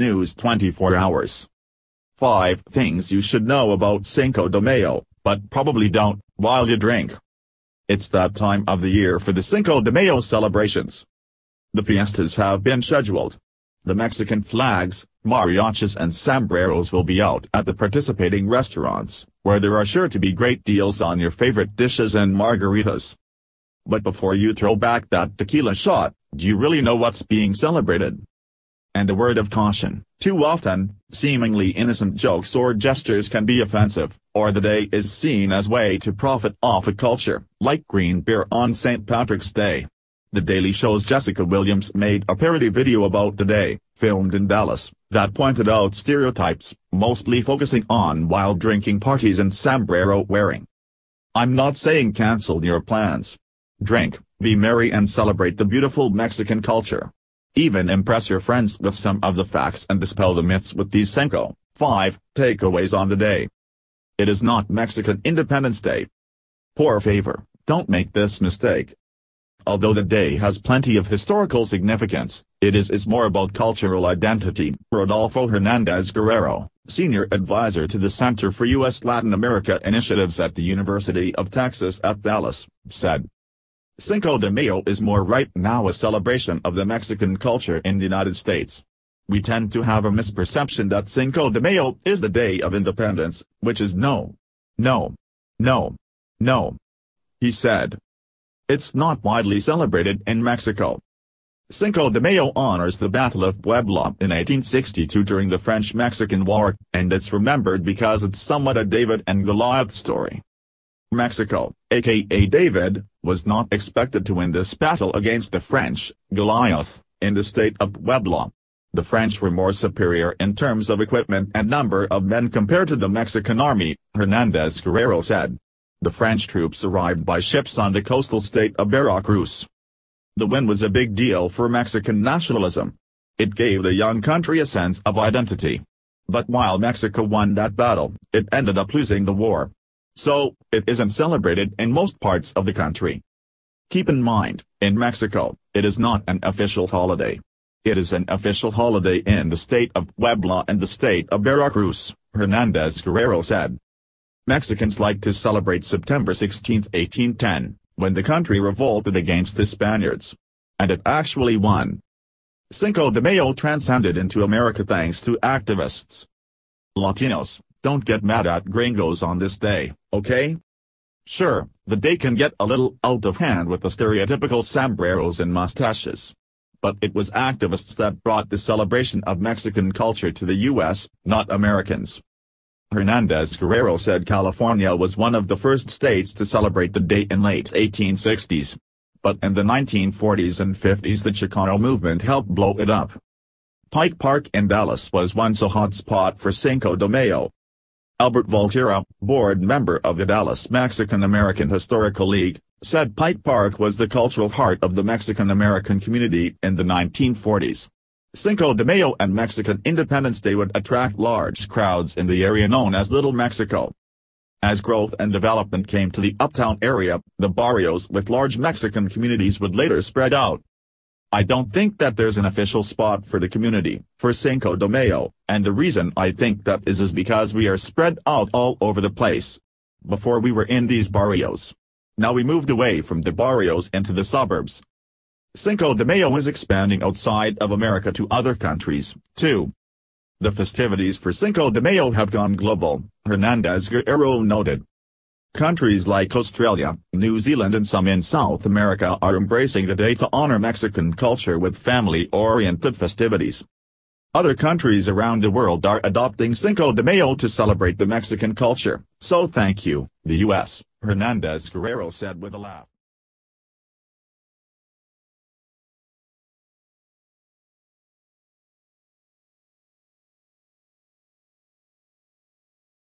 News 24 hours. 5 things you should know about Cinco de Mayo, but probably don't, while you drink. It's that time of the year for the Cinco de Mayo celebrations. The fiestas have been scheduled. The Mexican flags, mariachis and sombreros will be out at the participating restaurants, where there are sure to be great deals on your favorite dishes and margaritas. But before you throw back that tequila shot, do you really know what's being celebrated? And a word of caution, too often, seemingly innocent jokes or gestures can be offensive, or the day is seen as way to profit off a culture, like green beer on St. Patrick's Day. The Daily Show's Jessica Williams made a parody video about the day, filmed in Dallas, that pointed out stereotypes, mostly focusing on wild drinking parties and sombrero wearing. I'm not saying cancel your plans. Drink, be merry and celebrate the beautiful Mexican culture. Even impress your friends with some of the facts and dispel the myths with these cinco, 5 takeaways on the day. It is not Mexican Independence Day. Por favor, don't make this mistake. Although the day has plenty of historical significance, it is more about cultural identity, Rodolfo Hernandez Guerrero, senior advisor to the Center for U.S. Latin America Initiatives at the University of Texas at Dallas, said. Cinco de Mayo is more right now a celebration of the Mexican culture in the United States. We tend to have a misperception that Cinco de Mayo is the Day of Independence, which is no, he said. It's not widely celebrated in Mexico. Cinco de Mayo honors the Battle of Puebla in 1862 during the French-Mexican War, and it's remembered because it's somewhat a David and Goliath story. Mexico, aka David, was not expected to win this battle against the French, Goliath, in the state of Puebla. The French were more superior in terms of equipment and number of men compared to the Mexican army, Hernandez Guerrero said. The French troops arrived by ships on the coastal state of Veracruz. The win was a big deal for Mexican nationalism. It gave the young country a sense of identity. But while Mexico won that battle, it ended up losing the war. So, it isn't celebrated in most parts of the country. Keep in mind, in Mexico, it is not an official holiday. It is an official holiday in the state of Puebla and the state of Veracruz, Hernandez Guerrero said. Mexicans like to celebrate September 16, 1810, when the country revolted against the Spaniards. And it actually won. Cinco de Mayo transcended into America thanks to activists. Latinos, don't get mad at gringos on this day, okay? Sure, the day can get a little out of hand with the stereotypical sombreros and mustaches. But it was activists that brought the celebration of Mexican culture to the U.S., not Americans. Hernandez Guerrero said California was one of the first states to celebrate the day in late 1860s. But in the 1940s and 50s the Chicano movement helped blow it up. Pike Park in Dallas was once a hot spot for Cinco de Mayo. Albert Volterra, board member of the Dallas Mexican-American Historical League, said Pike Park was the cultural heart of the Mexican-American community in the 1940s. Cinco de Mayo and Mexican Independence Day would attract large crowds in the area known as Little Mexico. As growth and development came to the uptown area, the barrios with large Mexican communities would later spread out. I don't think that there's an official spot for the community, for Cinco de Mayo, and the reason I think that is because we are spread out all over the place. Before we were in these barrios. Now we moved away from the barrios into the suburbs. Cinco de Mayo is expanding outside of America to other countries, too. The festivities for Cinco de Mayo have gone global, Hernandez Guerrero noted. Countries like Australia, New Zealand and some in South America are embracing the day to honor Mexican culture with family-oriented festivities. Other countries around the world are adopting Cinco de Mayo to celebrate the Mexican culture, so thank you, the U.S., Hernandez Guerrero said with a laugh.